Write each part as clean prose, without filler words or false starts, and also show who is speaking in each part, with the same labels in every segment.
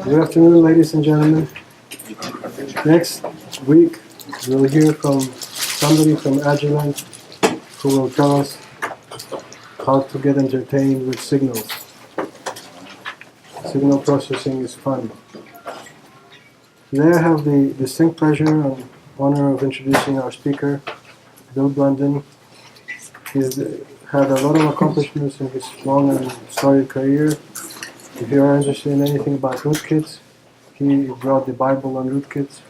Speaker 1: Good afternoon, ladies and gentlemen. Next week, we'll hear from somebody from Agilent who will tell us how to get entertained with signals. Signal processing is fun. Today I have the distinct pleasure and honor of introducing our speaker, Bill Blunden. He's had a lot of accomplishments in his long and storied career. If you are interested in anything about rootkits, he wrote the Bible on rootkits.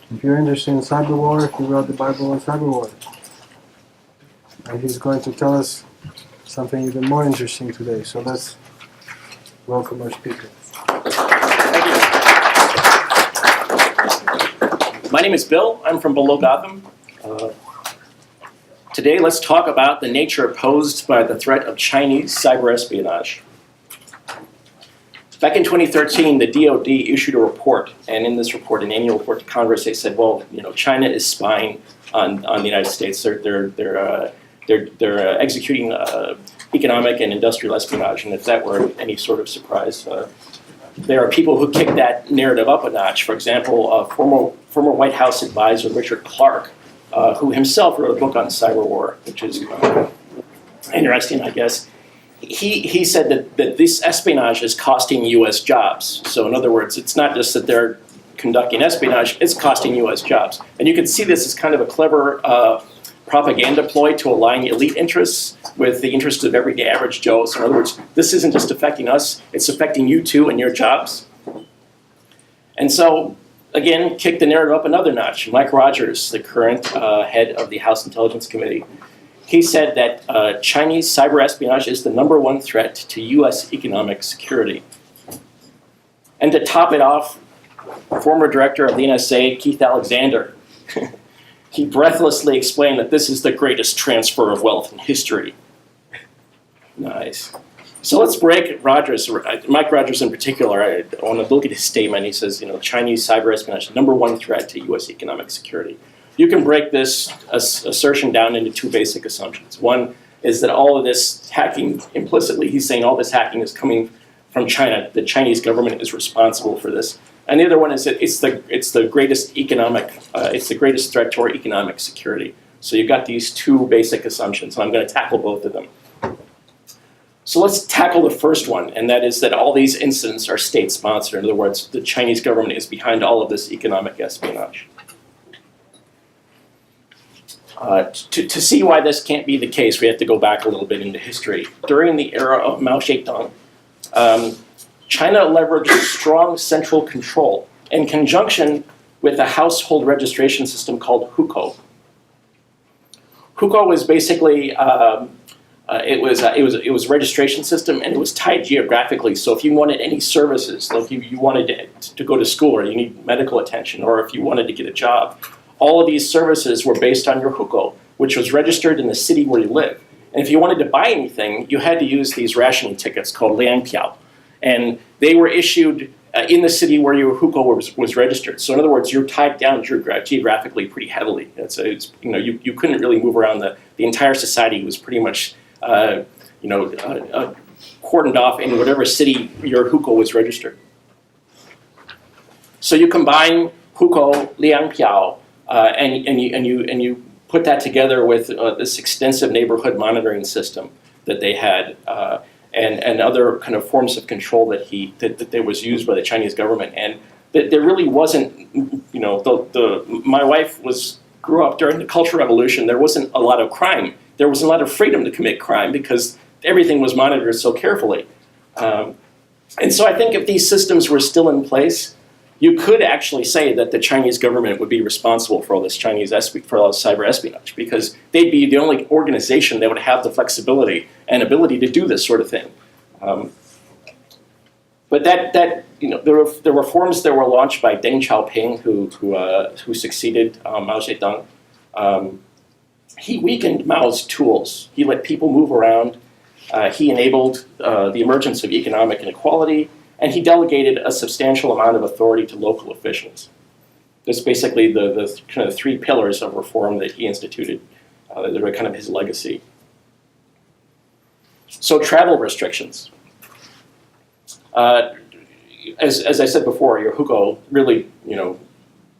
Speaker 1: If you're interested in cyber war, he wrote the Bible on cyber war. And he's going to tell us something even more interesting today. So let's welcome our speaker.
Speaker 2: My name is Bill. I'm from below Gotham. Today, let's talk about the nature posed by the threat of Chinese cyber espionage. Back in 2013, the DoD issued a report, and in this report, an annual report to Congress, they said, well, China is spying on the United States. They're executing economic and industrial espionage, and if that were any sort of surprise, there are people who kick that narrative up a notch. For example, former White House advisor Richard Clarke, who himself wrote a book on cyber war, which is interesting, I guess. He said that this espionage is costing U.S. jobs. So in other words, it's not just that they're conducting espionage, it's costing U.S. jobs. And you can see this as kind of a clever propaganda ploy to align elite interests with the interests of everyday average Joe. So in other words, this isn't just affecting us, it's affecting you too and your jobs. And so, again, kick the narrative up another notch. Mike Rogers, the current head of the House Intelligence Committee, he said that Chinese cyber espionage is the #1 threat to U.S. economic security. And to top it off, former director of the NSA, Keith Alexander, he breathlessly explained that this is the greatest transfer of wealth in history. Nice. So let's break Mike Rogers in particular. I want to look at his statement. He says, Chinese cyber espionage, #1 threat to U.S. economic security. You can break this assertion down into two basic assumptions. One is that all of this hacking, implicitly, he's saying all this hacking is coming from China. The Chinese government is responsible for this. And the other one is that it's the greatest threat to our economic security. So you've got these two basic assumptions, and I'm going to tackle both of them. So let's tackle the first one, and that is that all these incidents are state-sponsored. In other words, the Chinese government is behind all of this economic espionage. To see why this can't be the case, we have to go back a little bit into history. During the era of Mao Zedong, China leveraged strong central control in conjunction with a household registration system called hukou. Hukou was basically it was a registration system, and it was tied geographically. So if you wanted any services, like you wanted to go to school, or you need medical attention, or if you wanted to get a job, all of these services were based on your hukou, which was registered in the city where you live. And if you wanted to buy anything, you had to use these rationing tickets called liangpiao. And they were issued in the city where your hukou was registered. So in other words, you're tied down geographically pretty heavily. You couldn't really move around. The entire society was pretty much cordoned off in whatever city your hukou was registered. So you combine hukou, liangpiao, and you put that together with this extensive neighborhood monitoring system that they had, and other kind of forms of control that was used by the Chinese government. And there really wasn't, my wife grew up during the Cultural Revolution. There wasn't a lot of crime. There wasn't a lot of freedom to commit crime because everything was monitored so carefully. And so I think if these systems were still in place, you could actually say that the Chinese government would be responsible for all this cyber espionage, because they'd be the only organization that would have the flexibility and ability to do this sort of thing. But the reforms that were launched by Deng Xiaoping, who succeeded Mao Zedong, he weakened Mao's tools. He let people move around. He enabled the emergence of economic inequality. And he delegated a substantial amount of authority to local officials. That's basically the kind of three pillars of reform that he instituted. That are kind of his legacy. So travel restrictions. as I said before, your hukou really,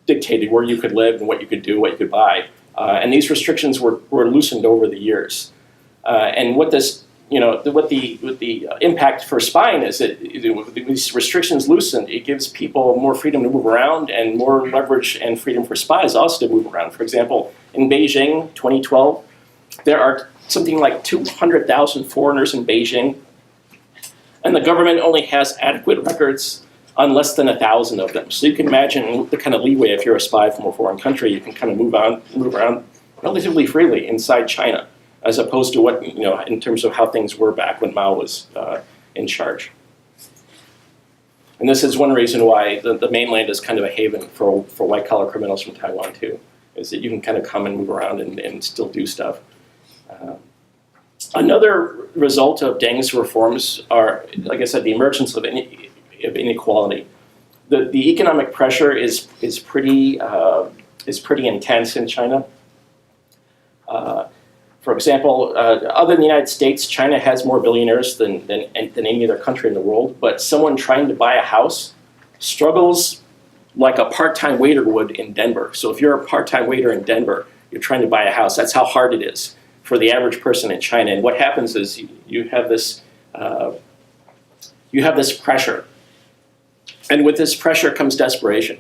Speaker 2: dictated where you could live and what you could do, what you could buy. And these restrictions were loosened over the years. And what this, what the impact for spying is that with these restrictions loosened, it gives people more freedom to move around and more leverage and freedom for spies also to move around. For example, in Beijing, 2012, there are something like 200,000 foreigners in Beijing, and the government only has adequate records on less than 1,000 of them. So you can imagine the kind of leeway if you're a spy from a foreign country, you can kind of move around relatively freely inside China, as opposed to what, in terms of how things were back when Mao was in charge. And this is one reason why the mainland is kind of a haven for white-collar criminals from Taiwan too, is that you can kind of come and move around and still do stuff. Another result of Deng's reforms are, like I said, the emergence of inequality. The economic pressure is pretty intense in China. For example, other than the United States, China has more billionaires than any other country in the world, but someone trying to buy a house struggles like a part-time waiter would in Denver. So if you're a part-time waiter in Denver, you're trying to buy a house, that's how hard it is for the average person in China. And what happens is you have this pressure. And with this pressure comes desperation.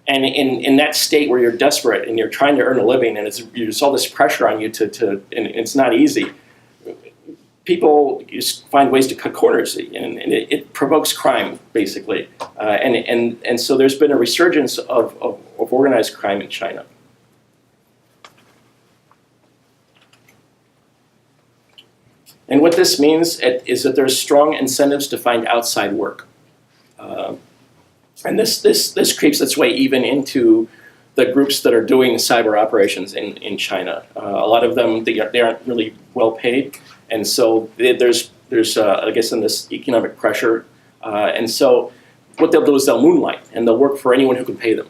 Speaker 2: And in that state where you're desperate and you're trying to earn a living and there's all this pressure on you and it's not easy, people just find ways to cut corners, and it provokes crime, basically. And so there's been a resurgence of organized crime in China. And what this means is that there's strong incentives to find outside work. And this creeps its way even into the groups that are doing cyber operations in China. A lot of them, they aren't really well paid. And so there's I guess, in this economic pressure. And so what they'll do is they'll moonlight and they'll work for anyone who can pay them.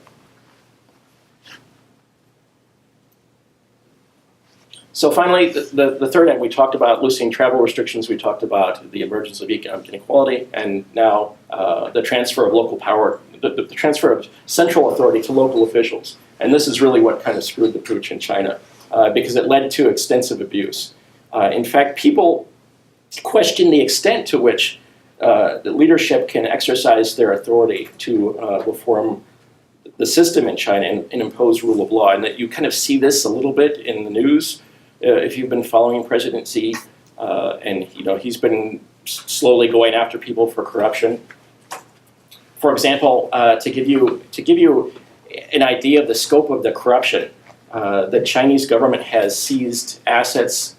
Speaker 2: So finally, the third end, we talked about loosening travel restrictions, we talked about the emergence of economic inequality, and now the transfer of local power, the transfer of central authority to local officials. And this is really what kind of screwed the pooch in China, because it led to extensive abuse. In fact, people question the extent to which the leadership can exercise their authority to reform the system in China and impose rule of law, and that you kind of see this a little bit in the news. If you've been following President Xi, and he's been slowly going after people for corruption. For example, to give you an idea of the scope of the corruption, the Chinese government has seized assets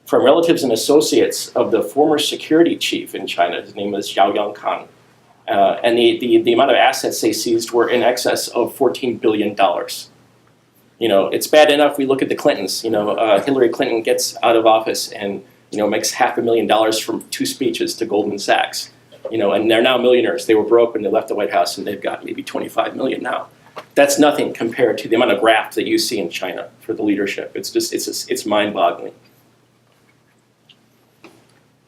Speaker 2: from relatives and associates of the former security chief in China. His name is Xiao Yangkang, and the amount of assets they seized were in excess of $14 billion. It's bad enough we look at the Clintons. Hillary Clinton gets out of office and makes $500,000 from 2 speeches to Goldman Sachs. And they're now millionaires. They were broke when they left the White House, and they've got maybe 25 million now. That's nothing compared to the amount of graft that you see in China for the leadership. It's mind-boggling.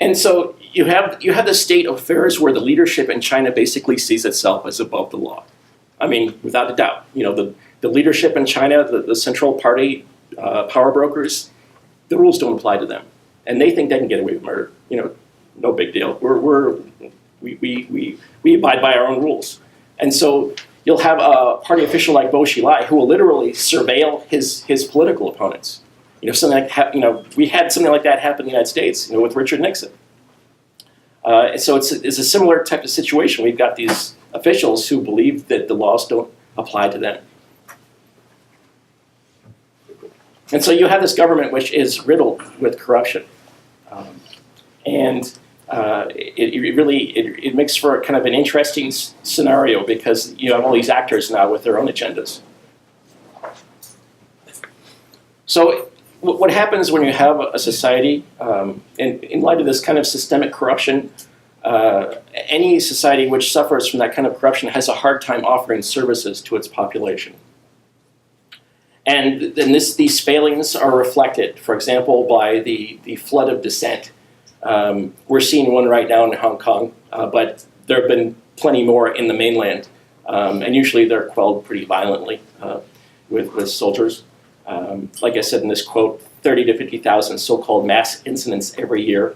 Speaker 2: And so you have the state of affairs where the leadership in China basically sees itself as above the law. I mean, without a doubt, the leadership in China, the central party power brokers, the rules don't apply to them, and they think they can get away with murder. No big deal. We abide by our own rules, and so you'll have a party official like Bo Xilai who will literally surveil his political opponents. Something like we had something like that happen in the United States, with Richard Nixon. So it's a similar type of situation. We've got these officials who believe that the laws don't apply to them. And so you have this government which is riddled with corruption. And it makes for kind of an interesting scenario because you have all these actors now with their own agendas. So what happens when you have a society, in light of this kind of systemic corruption, any society which suffers from that kind of corruption has a hard time offering services to its population. And then these failings are reflected, for example, by the flood of dissent. We're seeing one right now in Hong Kong, but there have been plenty more in the mainland. And usually they're quelled pretty violently with soldiers. Like I said in this quote, 30 to 50,000 so-called mass incidents every year.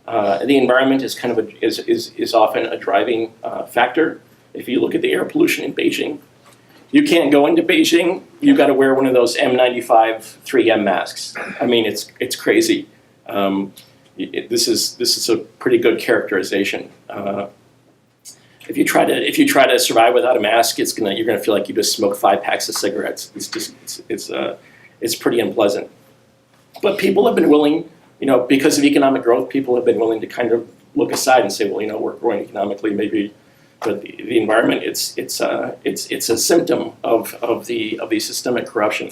Speaker 2: The environment is kind of is often a driving factor. If you look at the air pollution in Beijing, you can't go into Beijing. You got to wear one of those N95 3M masks. I mean, it's crazy. This is a pretty good characterization. If you try to survive without a mask, you're gonna feel like you just smoked 5 packs of cigarettes. It's pretty unpleasant. But people have been willing, because of economic growth, people have been willing to kind of look aside and say, well, we're growing economically, maybe, but the environment, it's a symptom of the systemic corruption.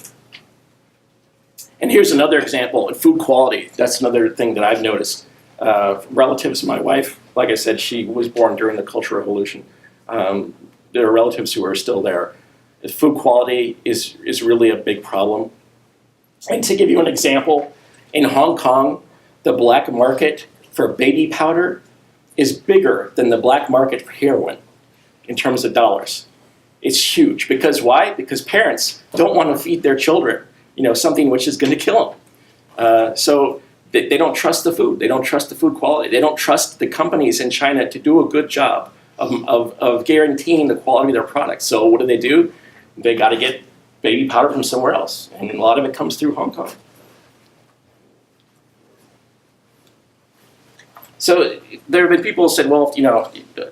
Speaker 2: And here's another example: food quality. That's another thing that I've noticed. Relatives of my wife, like I said, she was born during the Cultural Revolution. There are relatives who are still there. Food quality is really a big problem. And to give you an example, in Hong Kong, the black market for baby powder is bigger than the black market for heroin in terms of dollars. It's huge. Because why? Because parents don't want to feed their children, something which is going to kill them. So they don't trust the food. They don't trust the food quality. They don't trust the companies in China to do a good job of guaranteeing the quality of their products. So what do? They got to get baby powder from somewhere else, and a lot of it comes through Hong Kong. So there have been people who said, well,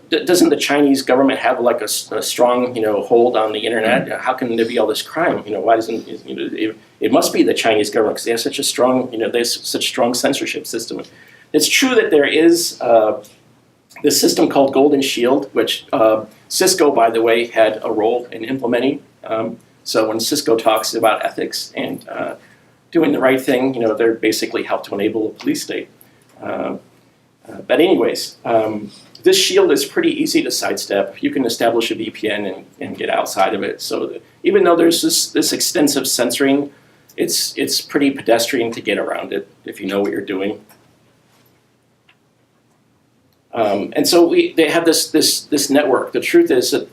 Speaker 2: doesn't the Chinese government have like a strong, hold on the internet? How can there be all this crime? Why doesn't it must be the Chinese government because they have such a strong, they have such strong censorship system. It's true that there is this system called Golden Shield, which Cisco, by the way, had a role in implementing. So when Cisco talks about ethics and doing the right thing, they're basically help to enable a police state. But anyways, this shield is pretty easy to sidestep. You can establish a VPN and get outside of it. So even though there's this extensive censoring, it's pretty pedestrian to get around it if you know what you're doing. And so they have this network. The truth is that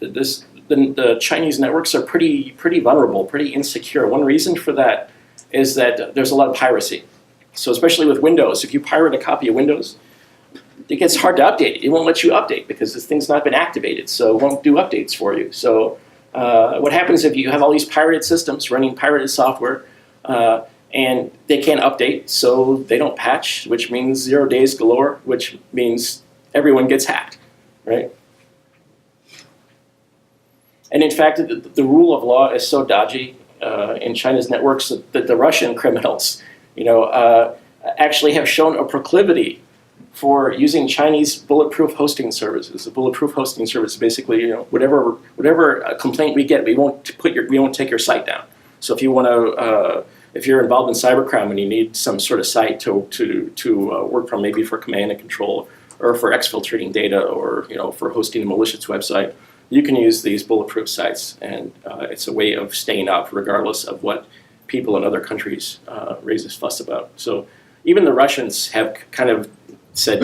Speaker 2: the Chinese networks are pretty vulnerable, pretty insecure. One reason for that is that there's a lot of piracy. So especially with Windows, if you pirate a copy of Windows, it gets hard to update it. It won't let you update because this thing's not been activated, so it won't do updates for you. So what happens if you have all these pirated systems running pirated software and they can't update, so they don't patch, which means 0 days galore, which means everyone gets hacked, right? And in fact, the rule of law is so dodgy in China's networks that the Russian criminals, actually have shown a proclivity for using Chinese bulletproof hosting services. A bulletproof hosting service is basically, whatever complaint we get, we won't take your site down. So if you want to, if you're involved in cybercrime and you need some sort of site to work from, maybe for command and control, or for exfiltrating data, or for hosting a malicious website, you can use these bulletproof sites, and it's a way of staying up regardless of what people in other countries raise this fuss about. So even the Russians have kind of said,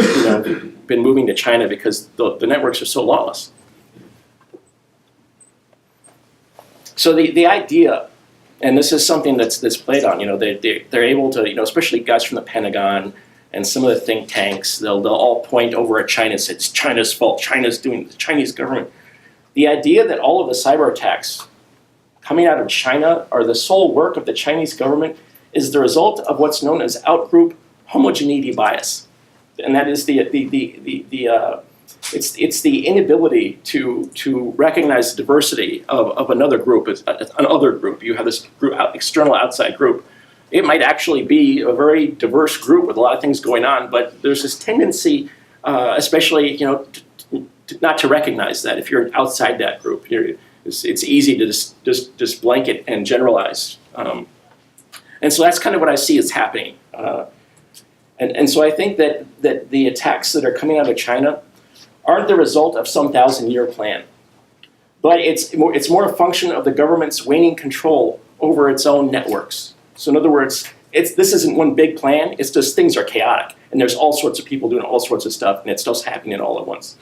Speaker 2: been moving to China because the networks are so lawless. So the idea, and this is something that's played on, they're able to, especially guys from the Pentagon and some of the think tanks, they'll all point over at China and say, it's China's fault, China's doing it, the Chinese government. The idea that all of the cyber attacks coming out of China are the sole work of the Chinese government is the result of what's known as outgroup homogeneity bias, and that is it's the inability to recognize the diversity of another group. Another group. You have this group, external outside group. It might actually be a very diverse group with a lot of things going on, but there's this tendency, especially not to recognize that if you're outside that group. It's easy to just blanket and generalize. And so that's kind of what I see is happening. And so I think that the attacks that are coming out of China aren't the result of some 1,000-year plan. But it's more a function of the government's waning control over its own networks. So in other words, this isn't one big plan, it's just things are chaotic. And there's all sorts of people doing all sorts of stuff, and it's just happening all at once.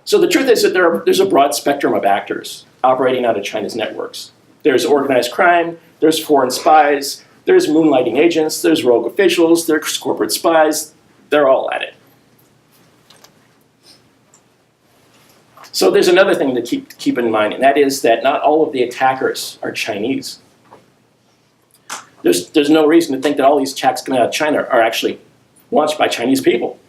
Speaker 2: So the truth is that there's a broad spectrum of actors operating out of China's networks. There's organized crime, there's foreign spies, there's moonlighting agents, there's rogue officials, there's corporate spies, they're all at it. So there's another thing to keep in mind, and that is that not all of the attackers are Chinese. There's no reason to think that all these attacks coming out of China are actually launched by Chinese people.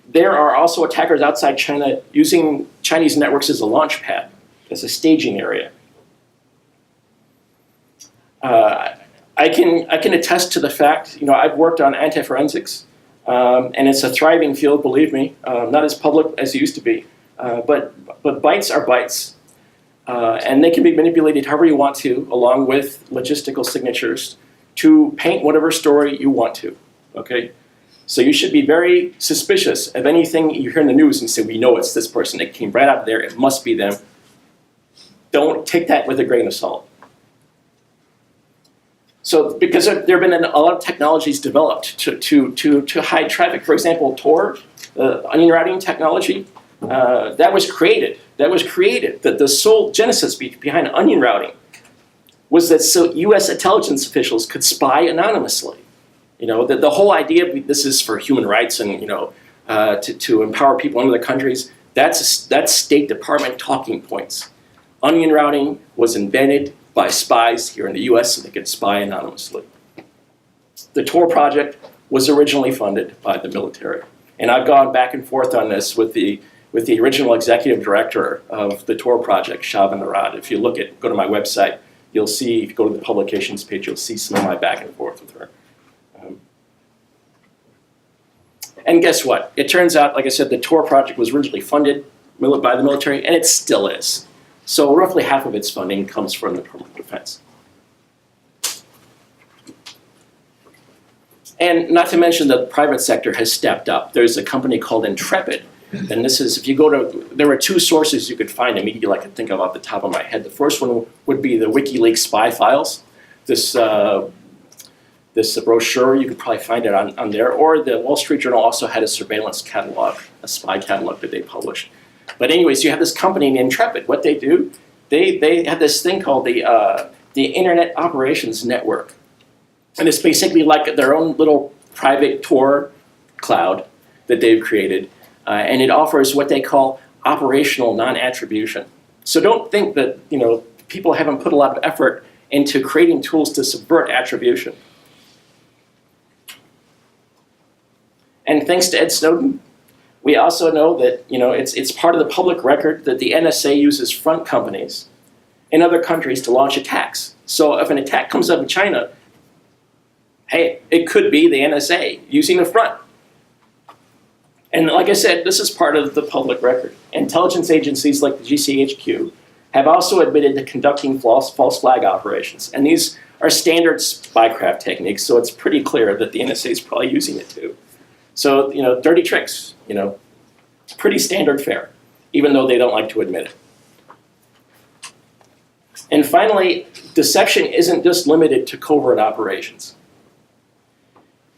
Speaker 2: There are also attackers outside China using Chinese networks as a launch pad, as a staging area. I can attest to the fact, I've worked on anti-forensics, and it's a thriving field, believe me, not as public as it used to be, but bytes are bytes, and they can be manipulated however you want to, along with logistical signatures, to paint whatever story you want to, okay? So you should be very suspicious of anything you hear in the news and say, we know it's this person, it came right out of there, it must be them. Don't take that with a grain of salt. So, because there have been a lot of technologies developed to hide traffic. For example, Tor, onion routing technology, that was created. The sole genesis behind onion routing was that so U.S. intelligence officials could spy anonymously. The whole idea of this is for human rights and to empower people in other countries. That's State Department talking points. Onion routing was invented by spies here in the US so they could spy anonymously. The Tor project was originally funded by the military. And I've gone back and forth on this with the original executive director of the Tor project, Shaban Arad. If you go to my website, you'll see, if you go to the publications page, you'll see some of my back and forth with her. And guess what? It turns out, like I said, the Tor project was originally funded by the military, and it still is. So roughly half of its funding comes from the Department of Defense. And not to mention the private sector has stepped up. There's a company called Intrepid. And this is, if you go to, there are two sources you could find immediately I can think of off the top of my head. The first one would be the WikiLeaks spy files. This brochure, you could probably find it on there. Or the Wall Street Journal also had a surveillance catalog, a spy catalog that they published. But anyways, you have this company named Intrepid. What they do, they have this thing called the Internet Operations Network. And it's basically like their own little private Tor cloud that they've created. And it offers what they call operational non-attribution. So don't think that people haven't put a lot of effort into creating tools to subvert attribution. And thanks to Ed Snowden, we also know that it's part of the public record that the NSA uses front companies in other countries to launch attacks. So if an attack comes out of China, hey, it could be the NSA using a front. And like I said, this is part of the public record. Intelligence agencies like the GCHQ have also admitted to conducting false flag operations. And these are standard spycraft techniques, so it's pretty clear that the NSA is probably using it too. So, dirty tricks, it's pretty standard fare, even though they don't like to admit it. And finally, deception isn't just limited to covert operations.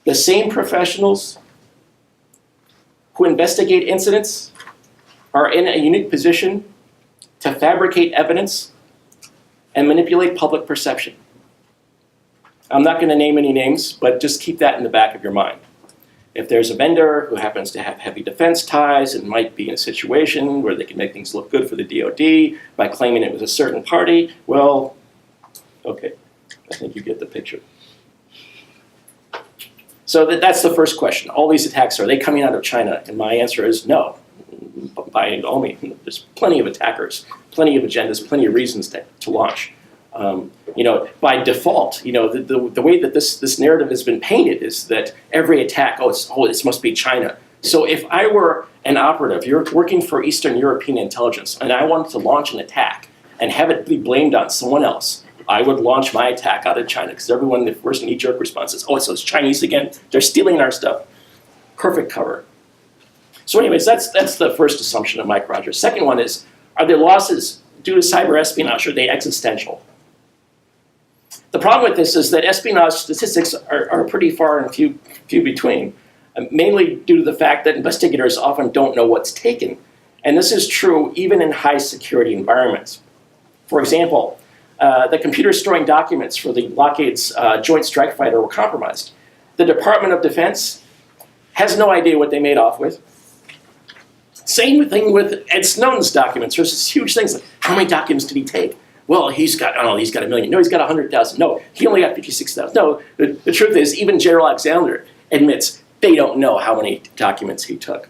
Speaker 2: The same professionals who investigate incidents are in a unique position to fabricate evidence and manipulate public perception. I'm not going to name any names, but just keep that in the back of your mind. If there's a vendor who happens to have heavy defense ties and might be in a situation where they can make things look good for the DoD by claiming it was a certain party, well, okay, I think you get the picture. So that's the first question. All these attacks, are they coming out of China? And my answer is no. By all means, there's plenty of attackers, plenty of agendas, plenty of reasons to launch. By default, the way that this narrative has been painted is that every attack, this must be China. So if I were an operative, you're working for Eastern European intelligence, and I wanted to launch an attack and have it be blamed on someone else, I would launch my attack out of China, because everyone, the first knee-jerk response is, so it's Chinese again, they're stealing our stuff. Perfect cover. So anyways, that's the first assumption of Mike Rogers. Second one is, are there losses due to cyber espionage, or are they existential? The problem with this is that espionage statistics are pretty far and few between, mainly due to the fact that investigators often don't know what's taken And this is true even in high security environments. For example, the computer storing documents for the blockades Joint Strike Fighter were compromised. The Department of Defense has no idea what they made off with. Same thing with Ed Snowden's documents. There's this huge things like, how many documents did he take? Well, he's got a million. No, he's got 100,000. No, he only got 56,000. No, the truth is, even General Alexander admits they don't know how many documents he took.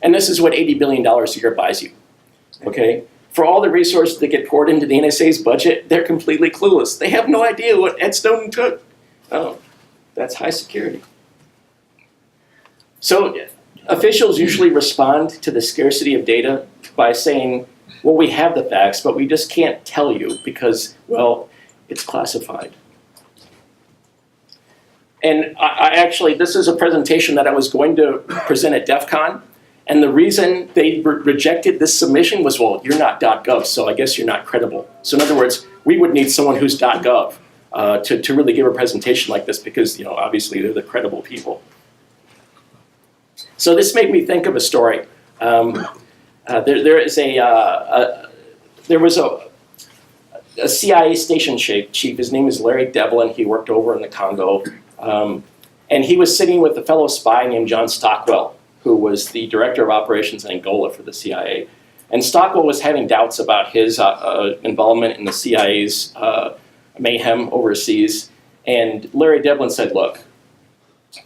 Speaker 2: And this is what $80 billion a year buys you, okay? For all the resources that get poured into the NSA's budget, they're completely clueless. They have no idea what Ed Snowden took. Oh, that's high security. So officials usually respond to the scarcity of data by saying, well, we have the facts, but we just can't tell you because, well, it's classified. And I actually, this is a presentation that I was going to present at DEF CON. And the reason they rejected this submission was, well, you're not .gov, so I guess you're not credible. So in other words, we would need someone who's .gov to really give a presentation like this because, obviously they're the credible people. So this made me think of a story. There was a CIA station chief. His name is Larry Devlin. He worked over in the Congo. And he was sitting with a fellow spy named John Stockwell, who was the director of operations in Angola for the CIA. And Stockwell was having doubts about his involvement in the CIA's mayhem overseas. And Larry Devlin said, look,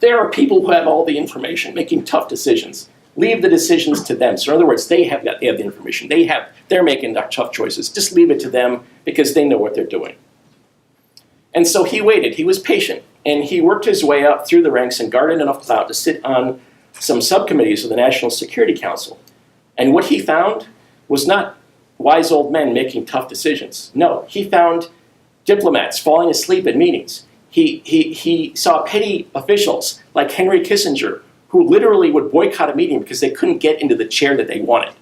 Speaker 2: there are people who have all the information making tough decisions. Leave the decisions to them. So in other words, they have the information. They're making tough choices. Just leave it to them because they know what they're doing. And so he waited. He was patient. And he worked his way up through the ranks and garnered enough clout to sit on some subcommittees of the National Security Council. And what he found was not wise old men making tough decisions. No, he found diplomats falling asleep at meetings. He saw petty officials like Henry Kissinger who literally would boycott a meeting because they couldn't get into the chair that they wanted.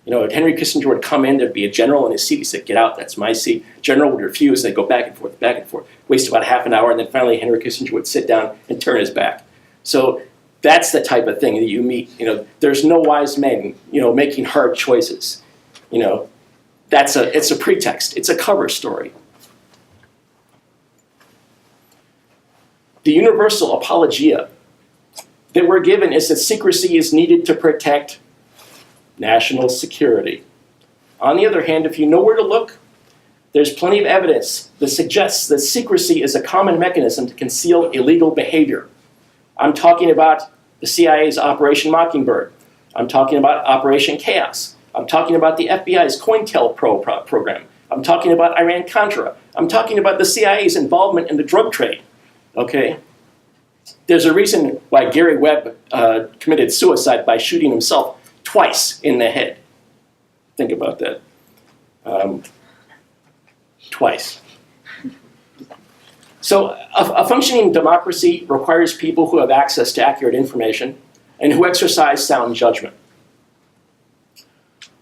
Speaker 2: Henry Kissinger would come in, there'd be a general in his seat. He said, get out, that's my seat. General would refuse, they'd go back and forth, waste about half an hour, and then finally Henry Kissinger would sit down and turn his back. So that's the type of thing that you meet. There's no wise men, making hard choices. It's a pretext, it's a cover story. The universal apologia that we're given is that secrecy is needed to protect national security. On the other hand, if you know where to look, there's plenty of evidence that suggests that secrecy is a common mechanism to conceal illegal behavior. I'm talking about the CIA's Operation Mockingbird. I'm talking about Operation Chaos. I'm talking about the FBI's COINTELPRO program. I'm talking about Iran-Contra. I'm talking about the CIA's involvement in the drug trade. Okay? There's a reason why Gary Webb committed suicide by shooting himself twice in the head. Think about that. Twice. So a functioning democracy requires people who have access to accurate information and who exercise sound judgment.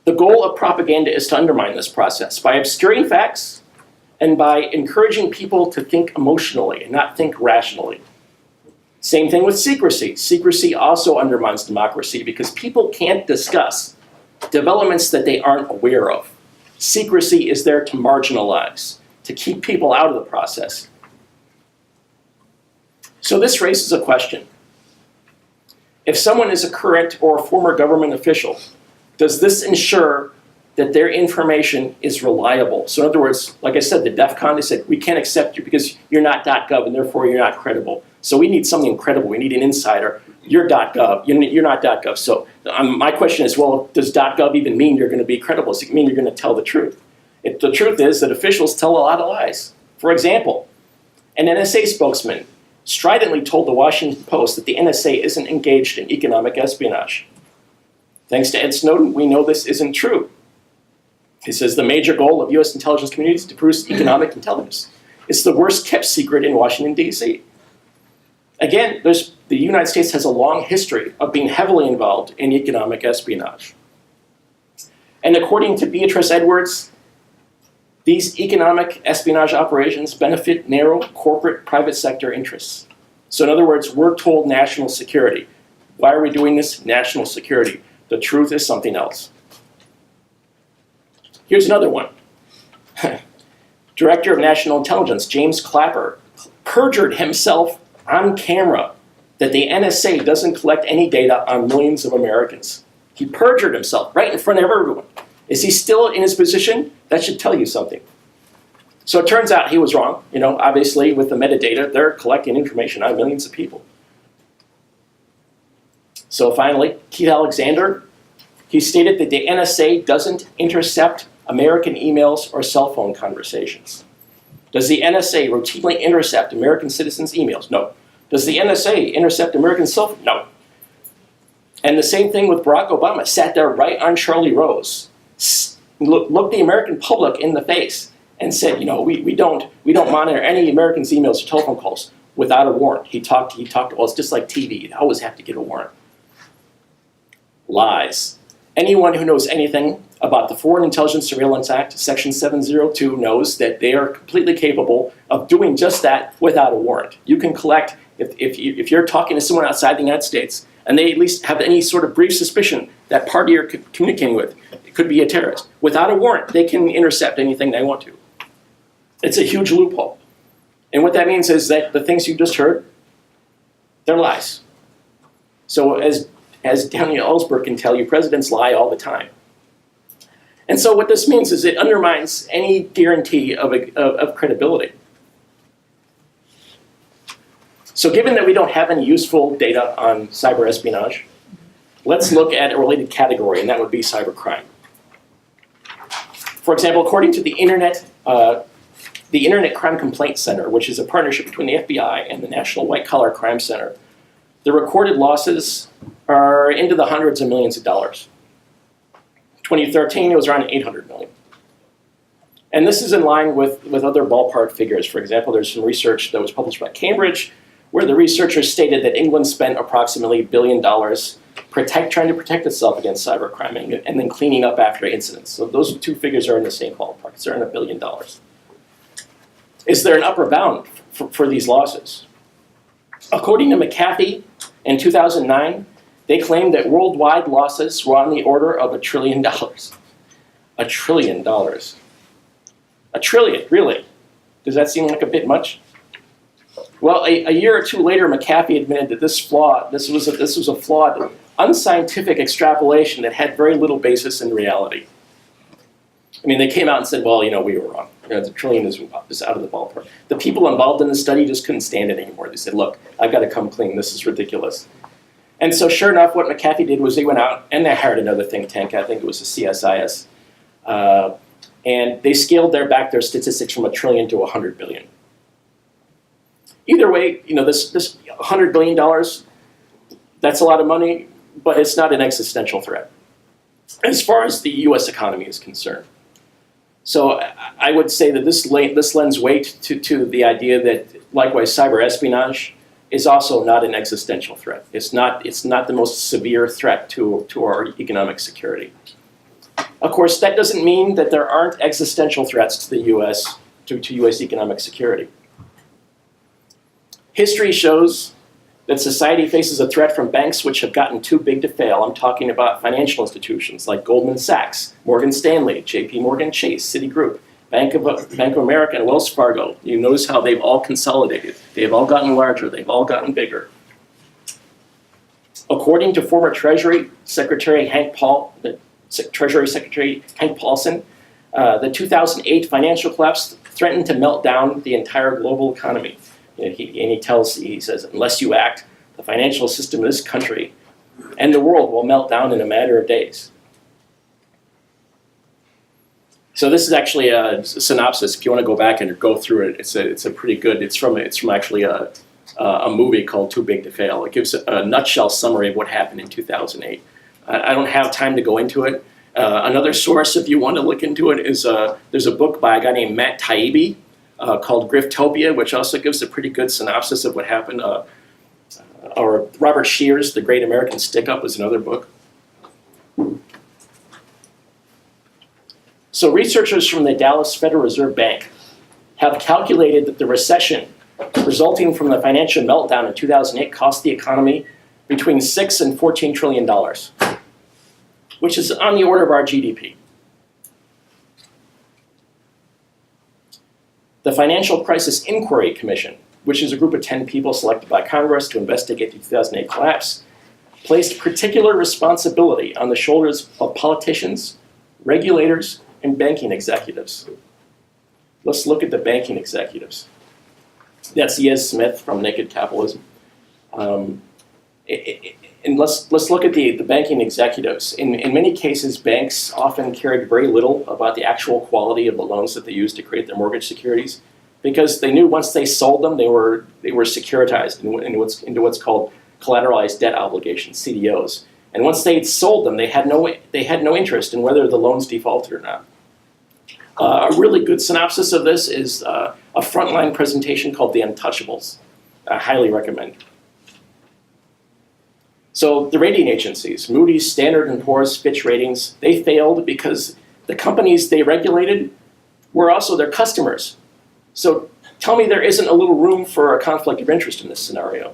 Speaker 2: The goal of propaganda is to undermine this process by obscuring facts and by encouraging people to think emotionally and not think rationally. Same thing with secrecy. Secrecy also undermines democracy because people can't discuss developments that they aren't aware of. Secrecy is there to marginalize, to keep people out of the process. So this raises a question. If someone is a current or a former government official, does this ensure that their information is reliable? So in other words, like I said, the DEF CON, they said, we can't accept you because you're not .gov and therefore you're not credible. So we need something credible. We need an insider. You're .gov. You're not .gov. So my question is, well, does .gov even mean you're going to be credible? Does it mean you're going to tell the truth? The truth is that officials tell a lot of lies. For example, an NSA spokesman stridently told the Washington Post that the NSA isn't engaged in economic espionage. Thanks to Ed Snowden, we know this isn't true. He says the major goal of U.S. intelligence communities is to produce economic intelligence. It's the worst kept secret in Washington, D.C. Again, the United States has a long history of being heavily involved in economic espionage. And according to Beatrice Edwards, these economic espionage operations benefit narrow corporate private sector interests. So in other words, we're told national security. Why are we doing this? National security. The truth is something else. Here's another one. Director of National Intelligence, James Clapper, perjured himself on camera that the NSA doesn't collect any data on millions of Americans. He perjured himself right in front of everyone. Is he still in his position? That should tell you something. So it turns out he was wrong. Obviously with the metadata, they're collecting information on millions of people. So finally, Keith Alexander, he stated that the NSA doesn't intercept American emails or cell phone conversations. Does the NSA routinely intercept American citizens' emails? No. Does the NSA intercept American cell phones? No. And the same thing with Barack Obama, sat there right on Charlie Rose, looked the American public in the face and said, we don't monitor any Americans' emails or telephone calls without a warrant. He talked, well, it's just like TV, you always have to get a warrant. Lies. Anyone who knows anything about the Foreign Intelligence Surveillance Act, Section 702, knows that they are completely capable of doing just that without a warrant. You can collect, if you're talking to someone outside the United States, and they at least have any sort of brief suspicion that party you're communicating with, it could be a terrorist. Without a warrant, they can intercept anything they want to. It's a huge loophole. And what that means is that the things you just heard, they're lies. So as Daniel Ellsberg can tell you, presidents lie all the time. And so what this means is it undermines any guarantee of credibility. So given that we don't have any useful data on cyber espionage, let's look at a related category, and that would be cybercrime. For example, according to the Internet Crime Complaint Center, which is a partnership between the FBI and the National White Collar Crime Center, the recorded losses are into the hundreds of millions of dollars. 2013, it was around 800 million. And this is in line with other ballpark figures. For example, there's some research that was published by Cambridge, where the researchers stated that England spent approximately $1 billion trying to protect itself against cybercrime and then cleaning up after incidents. So those two figures are in the same ballpark. They're in $1 billion. Is there an upper bound for these losses? According to McAfee, in 2009, they claimed that worldwide losses were on the order of $1 trillion. $1 trillion. $1 trillion, really? Does that seem like a bit much? Well, a year or two later, McAfee admitted that this was a flawed, unscientific extrapolation that had very little basis in reality. I mean, they came out and said, well, we were wrong. The trillion is out of the ballpark. The people involved in the study just couldn't stand it anymore. They said, look, I've got to come clean. This is ridiculous. And so sure enough, what McAfee did was they went out and they hired another think tank. I think it was the CSIS. And they scaled back their statistics from $1 trillion to $100 billion. Either way, this $100 billion, that's a lot of money, but it's not an existential threat as far as the US economy is concerned. So I would say that this lends weight to the idea that, likewise, cyber espionage is also not an existential threat. It's not the most severe threat to our economic security. Of course, that doesn't mean that there aren't existential threats to the US, to US economic security. History shows that society faces a threat from banks which have gotten too big to fail. I'm talking about financial institutions like Goldman Sachs, Morgan Stanley, JP Morgan Chase, Citigroup, Bank of America, and Wells Fargo. You notice how they've all consolidated. They've all gotten larger. They've all gotten bigger. According to former Treasury Secretary Treasury Secretary Hank Paulson, the 2008 financial collapse threatened to melt down the entire global economy. He says, unless you act, the financial system of this country and the world will melt down in a matter of days. So this is actually a synopsis. If you want to go back and go through it, it's a pretty good. It's from actually a movie called Too Big to Fail. It gives a nutshell summary of what happened in 2008. I don't have time to go into it. Another source, if you want to look into it, is there's a book by a guy named Matt Taibbi called Griftopia, which also gives a pretty good synopsis of what happened. Or Robert Shears, The Great American Stick-Up, is another book. So researchers from the Dallas Federal Reserve Bank have calculated that the recession resulting from the financial meltdown in 2008 cost the economy between $6 and $14 trillion. which is on the order of our GDP. The Financial Crisis Inquiry Commission, which is a group of 10 people selected by Congress to investigate the 2008 collapse, placed particular responsibility on the shoulders of politicians, regulators, and banking executives. Let's look at the banking executives. That's Yes Smith from Naked Capitalism. And let's look at the banking executives. In many cases, banks often cared very little about the actual quality of the loans that they used to create their mortgage securities, because they knew once they sold them, they were securitized into what's called collateralized debt obligations, CDOs. And once they had sold them, they had no interest in whether the loans defaulted or not. A really good synopsis of this is a frontline presentation called The Untouchables. I highly recommend. So the rating agencies, Moody's, Standard & Poor's, Fitch Ratings, they failed because the companies they regulated were also their customers. So tell me there isn't a little room for a conflict of interest in this scenario.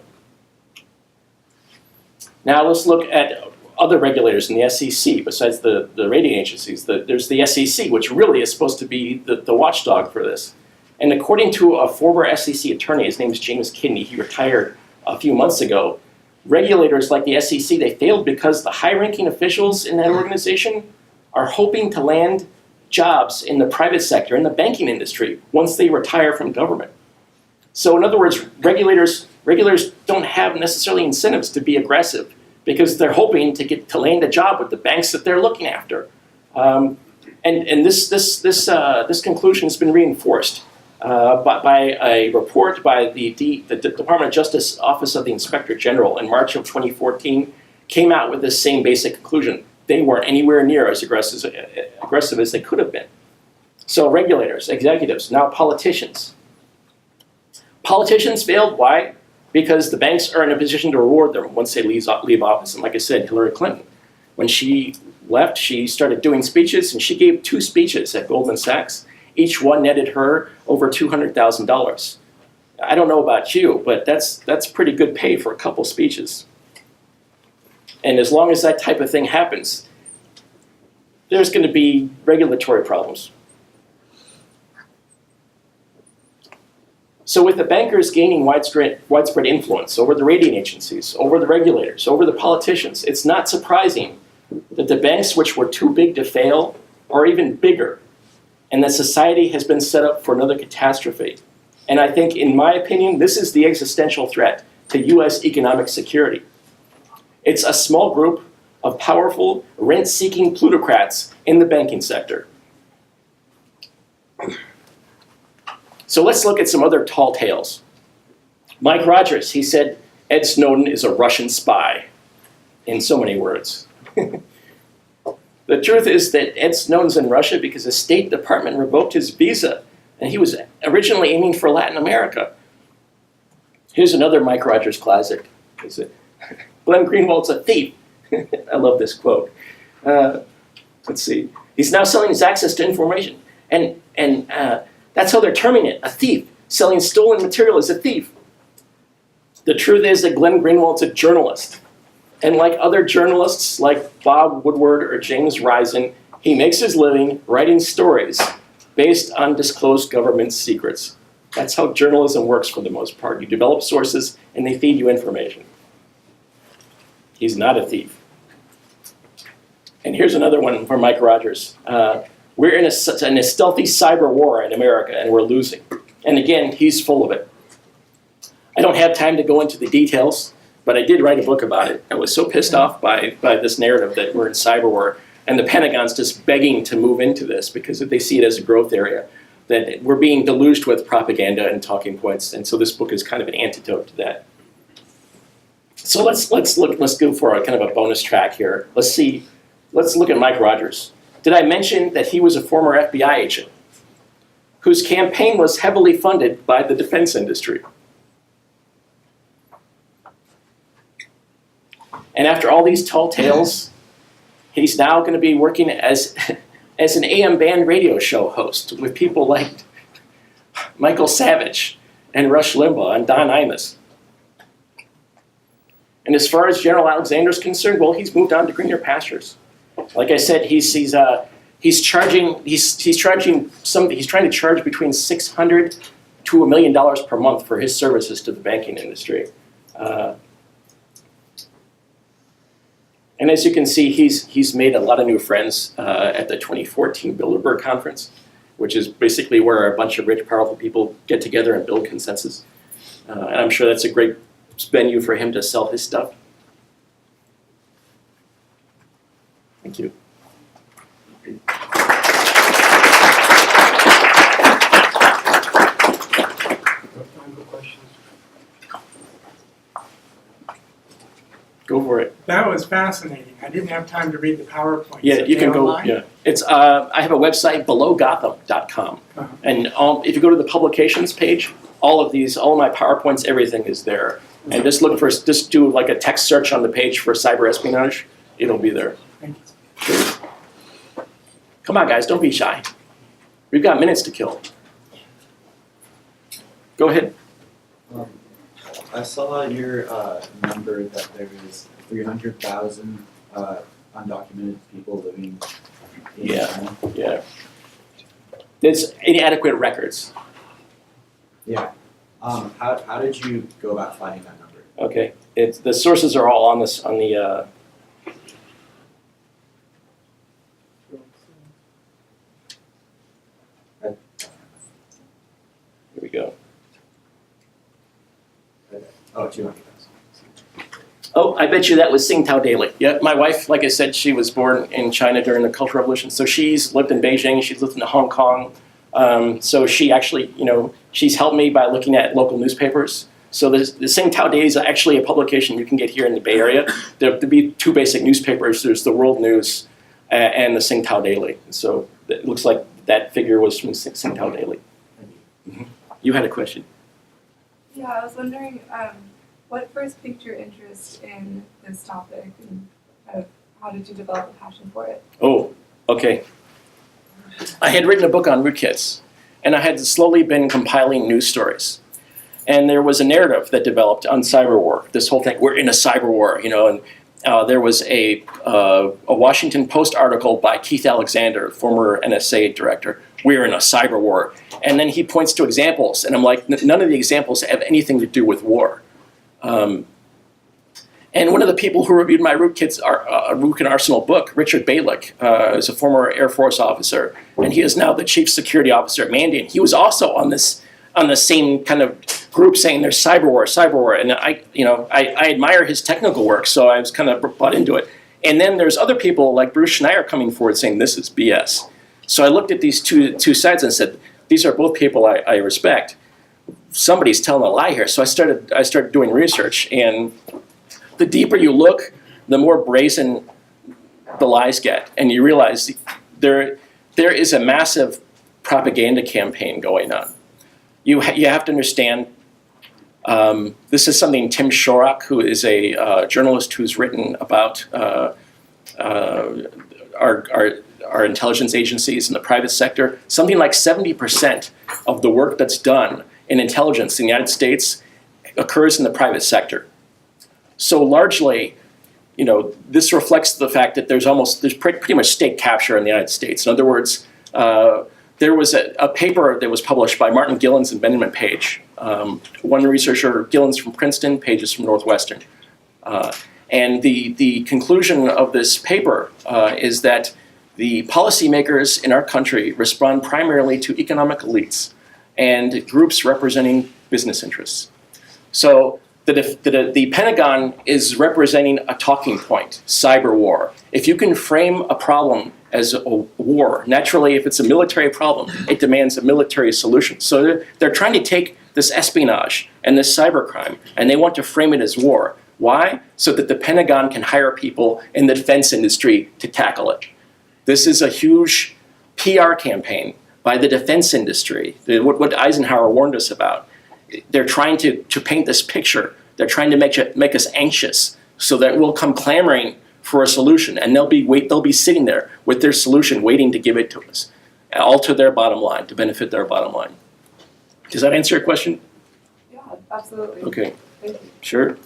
Speaker 2: Now let's look at other regulators in the SEC besides the rating agencies. There's the SEC, which really is supposed to be the watchdog for this. And according to a former SEC attorney, his name is James Kidney, he retired a few months ago, regulators like the SEC, they failed because the high-ranking officials in that organization are hoping to land jobs in the private sector, in the banking industry, once they retire from government. So in other words, regulators don't have necessarily incentives to be aggressive because they're hoping to land a job with the banks that they're looking after. And this conclusion has been reinforced by a report by the Department of Justice Office of the Inspector General in March of 2014, came out with this same basic conclusion. They weren't anywhere near as aggressive as they could have been. So regulators, executives, now politicians. Politicians failed, why? Because the banks are in a position to reward them once they leave office. And like I said, Hillary Clinton, when she left, she started doing speeches, and she gave 2 speeches at Goldman Sachs. Each one netted her over $200,000. I don't know about you, but that's pretty good pay for a couple speeches. And as long as that type of thing happens, there's going to be regulatory problems. So with the bankers gaining widespread influence over the rating agencies, over the regulators, over the politicians, it's not surprising that the banks which were too big to fail are even bigger, and that society has been set up for another catastrophe. And I think, in my opinion, this is the existential threat to US economic security. It's a small group of powerful, rent-seeking plutocrats in the banking sector. So let's look at some other tall tales. Mike Rogers, he said, Ed Snowden is a Russian spy, in so many words. The truth is that Ed Snowden's in Russia because the State Department revoked his visa, and he was originally aiming for Latin America. Here's another Mike Rogers classic. Glenn Greenwald's a thief. I love this quote. Let's see. He's now selling his access to information, and that's how they're terming it, a thief. Selling stolen material is a thief. The truth is that Glenn Greenwald's a journalist. And like other journalists like Bob Woodward or James Risen, he makes his living writing stories based on disclosed government secrets. That's how journalism works for the most part. You develop sources and they feed you information. He's not a thief. And here's another one from Mike Rogers. We're in a stealthy cyber war in America, and we're losing. And again, he's full of it. I don't have time to go into the details, but I did write a book about it. I was so pissed off by this narrative that we're in cyber war, and the Pentagon's just begging to move into this because they see it as a growth area, that we're being deluged with propaganda and talking points. And so this book is kind of an antidote to that. So let's go for a kind of a bonus track here. Let's look at Mike Rogers. Did I mention that he was a former FBI agent whose campaign was heavily funded by the defense industry? And after all these tall tales, he's now going to be working as an AM band radio show host with people like Michael Savage and Rush Limbaugh and Don Imus. And as far as General Alexander's concerned, well, he's moved on to greener pastures. Like I said, he's trying to charge between $600 to $1 million per month for his services to the banking industry. And as you can see, he's made a lot of new friends at the 2014 Bilderberg Conference, which is basically where a bunch of rich, powerful people get together and build consensus. And I'm sure that's a great venue for him to sell his stuff. Thank you. Go for it.
Speaker 3: That was fascinating. I didn't have time to read the PowerPoint.
Speaker 2: Yeah, you can go.
Speaker 3: Online?
Speaker 2: Yeah, it's. I have a website, belowgotham.com, and if you go to the publications page, all of my PowerPoints, everything is there. And just do like a text search on the page for cyber espionage. It'll be there.
Speaker 3: Thank you.
Speaker 2: Sure. Come on, guys, don't be shy. We've got minutes to kill. Go ahead.
Speaker 4: I saw your number that there is 300,000 undocumented people living in China.
Speaker 2: Yeah. There's inadequate records.
Speaker 4: Yeah. How did you go about finding that number?
Speaker 2: Okay. The sources are all on this on the. Here we go.
Speaker 4: Oh, 200,000.
Speaker 2: Oh, I bet you that was Tsingtao Daily. Yeah, my wife, like I said, she was born in China during the Cultural Revolution. So she's lived in Beijing, she's lived in Hong Kong. So she actually, she's helped me by looking at local newspapers. So the Tsingtao Daily is actually a publication you can get here in the Bay Area. There'll be two basic newspapers. There's the World News and the Tsingtao Daily. So it looks like that figure was from Tsingtao Daily. Mm-hmm. You had a question.
Speaker 5: Yeah, I was wondering, what first piqued your interest in this topic, and how did you develop a passion for it?
Speaker 2: Oh, okay. I had written a book on rootkits, and I had slowly been compiling news stories. And there was a narrative that developed on cyber war. This whole thing, we're in a cyber war, and there was a Washington Post article by Keith Alexander, former NSA director. We're in a cyber war. And then he points to examples, and I'm like, none of the examples have anything to do with war. And one of the people who reviewed my Rootkit Arsenal book, Richard Balick, is a former Air Force officer, and he is now the chief security officer at Mandiant. He was also on the same kind of group saying there's cyber war, and I admire his technical work, so I was kind of bought into it. And then there's other people like Bruce Schneier coming forward saying this is BS. So I looked at these two sides and said, these are both people I respect. Somebody's telling a lie here. So I started doing research, and the deeper you look, the more brazen the lies get, and you realize there is a massive propaganda campaign going on. You have to understand. This is something Tim Shorrock, who is a journalist who's written about our intelligence agencies in the private sector. Something like 70% of the work that's done in intelligence in the United States occurs in the private sector. So largely, this reflects the fact that there's pretty much state capture in the United States. In other words, there was a paper that was published by Martin Gillens and Benjamin Page. One researcher, Gillens from Princeton, Page is from Northwestern. And the conclusion of this paper is that the policymakers in our country respond primarily to economic elites and groups representing business interests. So the Pentagon is representing a talking point, cyber war. If you can frame a problem as a war, naturally, if it's a military problem, it demands a military solution. So they're trying to take this espionage and this cybercrime, and they want to frame it as war. Why? So that the Pentagon can hire people in the defense industry to tackle it. This is a huge PR campaign by the defense industry, what Eisenhower warned us about. They're trying to paint this picture. They're trying to make us anxious so that we'll come clamoring for a solution, and they'll be sitting there with their solution waiting to give it to us, all to their bottom line, to benefit their bottom line. Does that answer your question?
Speaker 5: Yeah, absolutely.
Speaker 2: Okay.
Speaker 5: Thank you.
Speaker 2: Sure.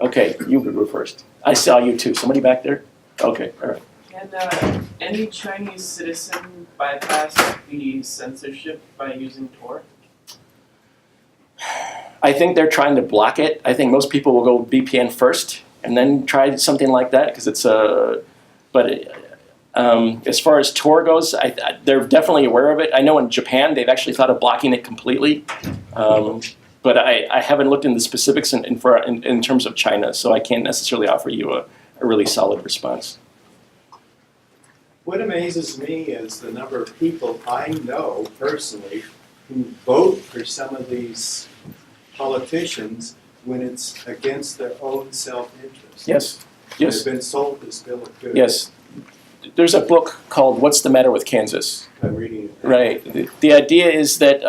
Speaker 2: Okay, you go first. I saw you too. Somebody back there? Okay, all right.
Speaker 6: Can any Chinese citizen bypass the censorship by using Tor?
Speaker 2: I think they're trying to block it. I think most people will go VPN first and then try something like that because it's a. As far as Tor goes, they're definitely aware of it. I know in Japan they've actually thought of blocking it completely, but I haven't looked into the specifics in terms of China, so I can't necessarily offer you a really solid response.
Speaker 7: What amazes me is the number of people I know personally who vote for some of these politicians when it's against their own self-interest.
Speaker 2: Yes, yes.
Speaker 7: They've been sold this bill of goods.
Speaker 2: Yes. There's a book called What's the Matter with Kansas?
Speaker 7: I'm reading it.
Speaker 2: Right. The idea is that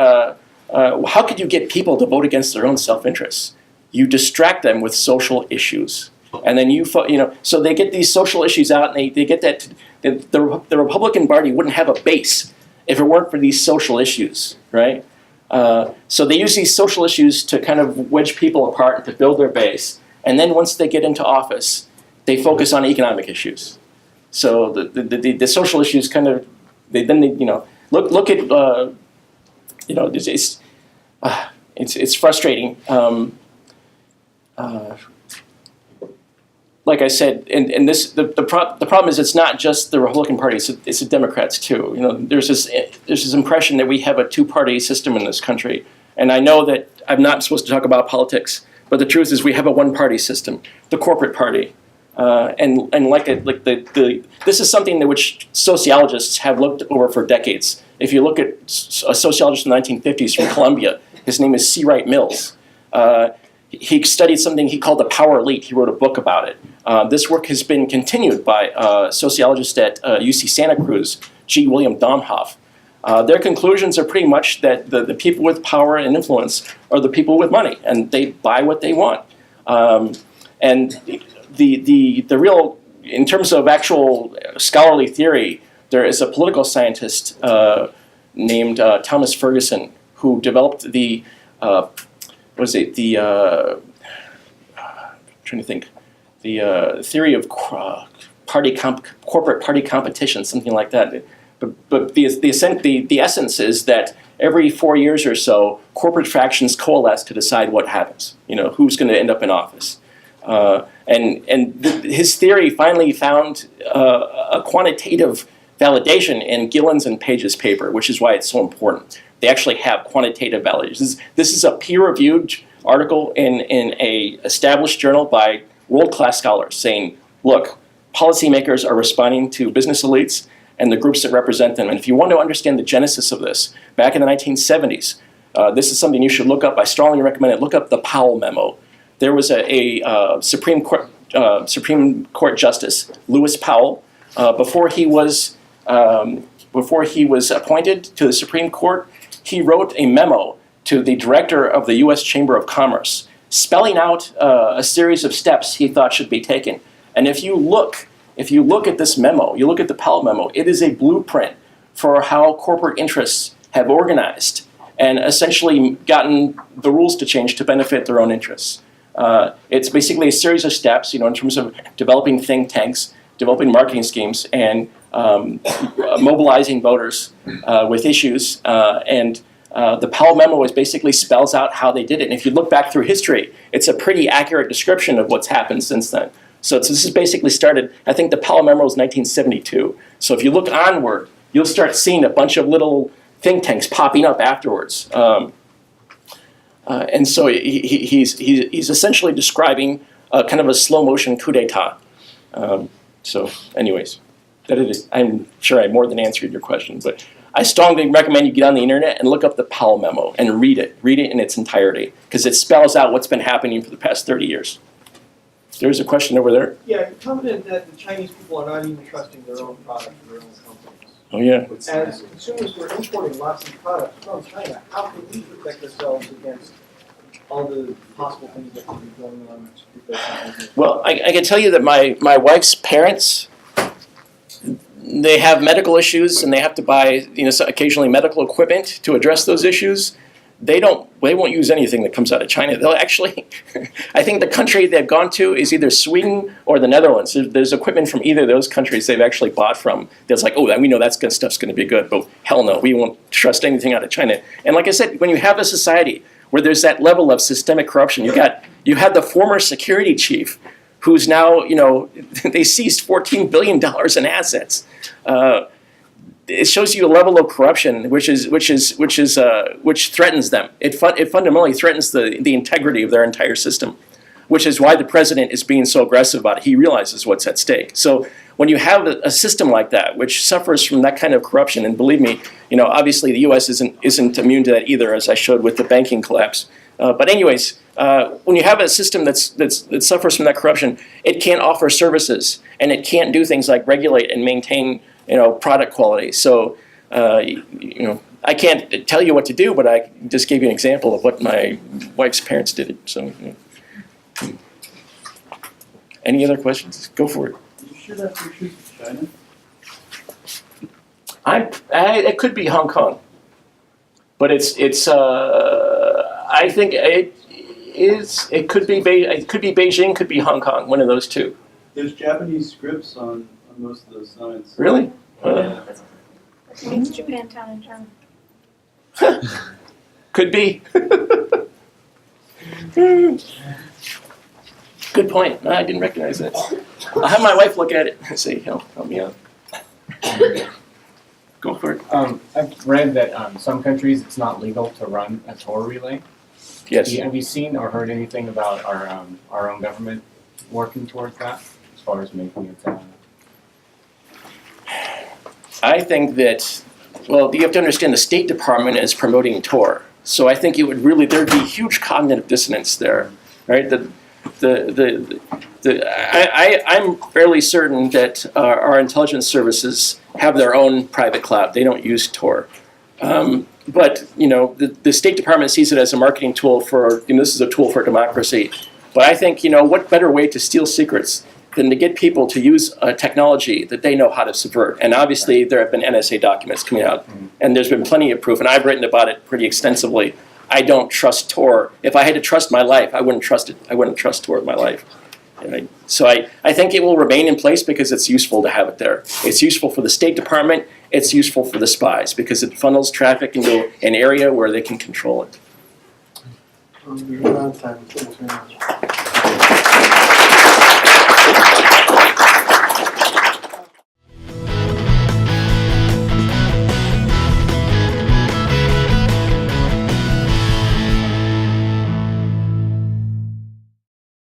Speaker 2: how could you get people to vote against their own self-interests? You distract them with social issues. And then so they get these social issues out, and they get that the Republican Party wouldn't have a base if it weren't for these social issues, right? So they use these social issues to kind of wedge people apart and to build their base. And then once they get into office, they focus on economic issues. So the social issues kind of look at it's frustrating. Like I said, and the problem is it's not just the Republican Party; it's the Democrats too. There's this impression that we have a two-party system in this country, and I know that I'm not supposed to talk about politics, but the truth is we have a one-party system, the corporate party, and this is something that which sociologists have looked over for decades. If you look at a sociologist in the 1950s from Columbia, his name is C. Wright Mills. He studied something he called the power elite. He wrote a book about it. This work has been continued by a sociologist at UC Santa Cruz, G. William Domhoff. Their conclusions are pretty much that the people with power and influence are the people with money, and they buy what they want. And the real, in terms of actual scholarly theory, there is a political scientist named Thomas Ferguson who developed the theory of corporate party competition, something like that. But the essence is that every 4 years or so, corporate factions coalesce to decide what happens. Who's going to end up in office. His theory finally found a quantitative validation in Gillen's and Page's paper, which is why it's so important. They actually have quantitative validation. This is a peer-reviewed article in a established journal by world-class scholars saying, look, policymakers are responding to business elites and the groups that represent them. And if you want to understand the genesis of this, back in the 1970s, this is something you should look up. I strongly recommend it. Look up the Powell Memo. There was a Supreme Court Justice, Lewis Powell, before he was appointed to the Supreme Court. He wrote a memo to the director of the U.S. Chamber of Commerce, spelling out a series of steps he thought should be taken. And if you look at this memo, you look at the Powell Memo, it is a blueprint for how corporate interests have organized and essentially gotten the rules to change to benefit their own interests. It's basically a series of steps, in terms of developing think tanks, developing marketing schemes, and mobilizing voters with issues. The Powell Memo basically spells out how they did it. And if you look back through history, it's a pretty accurate description of what's happened since then. So this has basically started, I think the Powell Memo was 1972. So if you look onward, you'll start seeing a bunch of little think tanks popping up afterwards. And so he's essentially describing kind of a slow motion coup d'etat. So anyways, that it is. I'm sure I more than answered your question, but I strongly recommend you get on the internet and look up the Powell Memo and read it in its entirety, because it spells out what's been happening for the past 30 years. There's a question over there.
Speaker 8: Yeah, you're confident that the Chinese people are not even trusting their own products or their own companies.
Speaker 2: Oh yeah.
Speaker 8: As consumers, we're importing lots of products from China. How can we protect ourselves against all the possible things that could be going on with those companies?
Speaker 2: Well, I can tell you that my wife's parents, they have medical issues and they have to buy occasionally medical equipment to address those issues. they won't use anything that comes out of China. They'll actually, I think the country they've gone to is either Sweden or the Netherlands. There's equipment from either of those countries they've actually bought from. That's like, oh, we know that stuff's going to be good, but hell no, we won't trust anything out of China. And like I said, when you have a society where there's that level of systemic corruption, you had the former security chief, who's now, they seized $14 billion in assets. It shows you a level of corruption which threatens them. It fundamentally threatens the integrity of their entire system, which is why the president is being so aggressive about it. He realizes what's at stake. So when you have a system like that, which suffers from that kind of corruption, and believe me, obviously the U.S. isn't immune to that either, as I showed with the banking collapse. But anyways, when you have a system that suffers from that corruption, it can't offer services, and it can't do things like regulate and maintain product quality. So, I can't tell you what to do, but I just gave you an example of what my wife's parents did. So, any other questions? Go for it.
Speaker 9: You sure that's issues with China?
Speaker 2: It could be Hong Kong, but I think it is. It could be Beijing, could be Hong Kong. One of those two.
Speaker 9: There's Japanese scripts on most of those signs.
Speaker 2: Really?
Speaker 10: That means Japantown in China.
Speaker 2: Could be. Good point. No, I didn't recognize that. I'll have my wife look at it and say, help me out. Go for it.
Speaker 11: I've read that some countries it's not legal to run a tour relay.
Speaker 2: Yes.
Speaker 11: Have you seen or heard anything about our own government working towards that, as far as making it?
Speaker 2: I think that, well, you have to understand the State Department is promoting Tor. So I think there'd be huge cognitive dissonance there, right? I'm fairly certain that our intelligence services have their own private cloud. They don't use Tor. But, the State Department sees it as a marketing tool this is a tool for democracy. But I think, what better way to steal secrets than to get people to use a technology that they know how to subvert. And obviously there have been NSA documents coming out, and there's been plenty of proof, and I've written about it pretty extensively. I don't trust Tor. If I had to trust my life, I wouldn't trust it. I wouldn't trust Tor with my life. So I think it will remain in place because it's useful to have it there. It's useful for the State Department. It's useful for the spies because it funnels traffic into an area where they can control it.
Speaker 1: We're out of time. Thanks very much.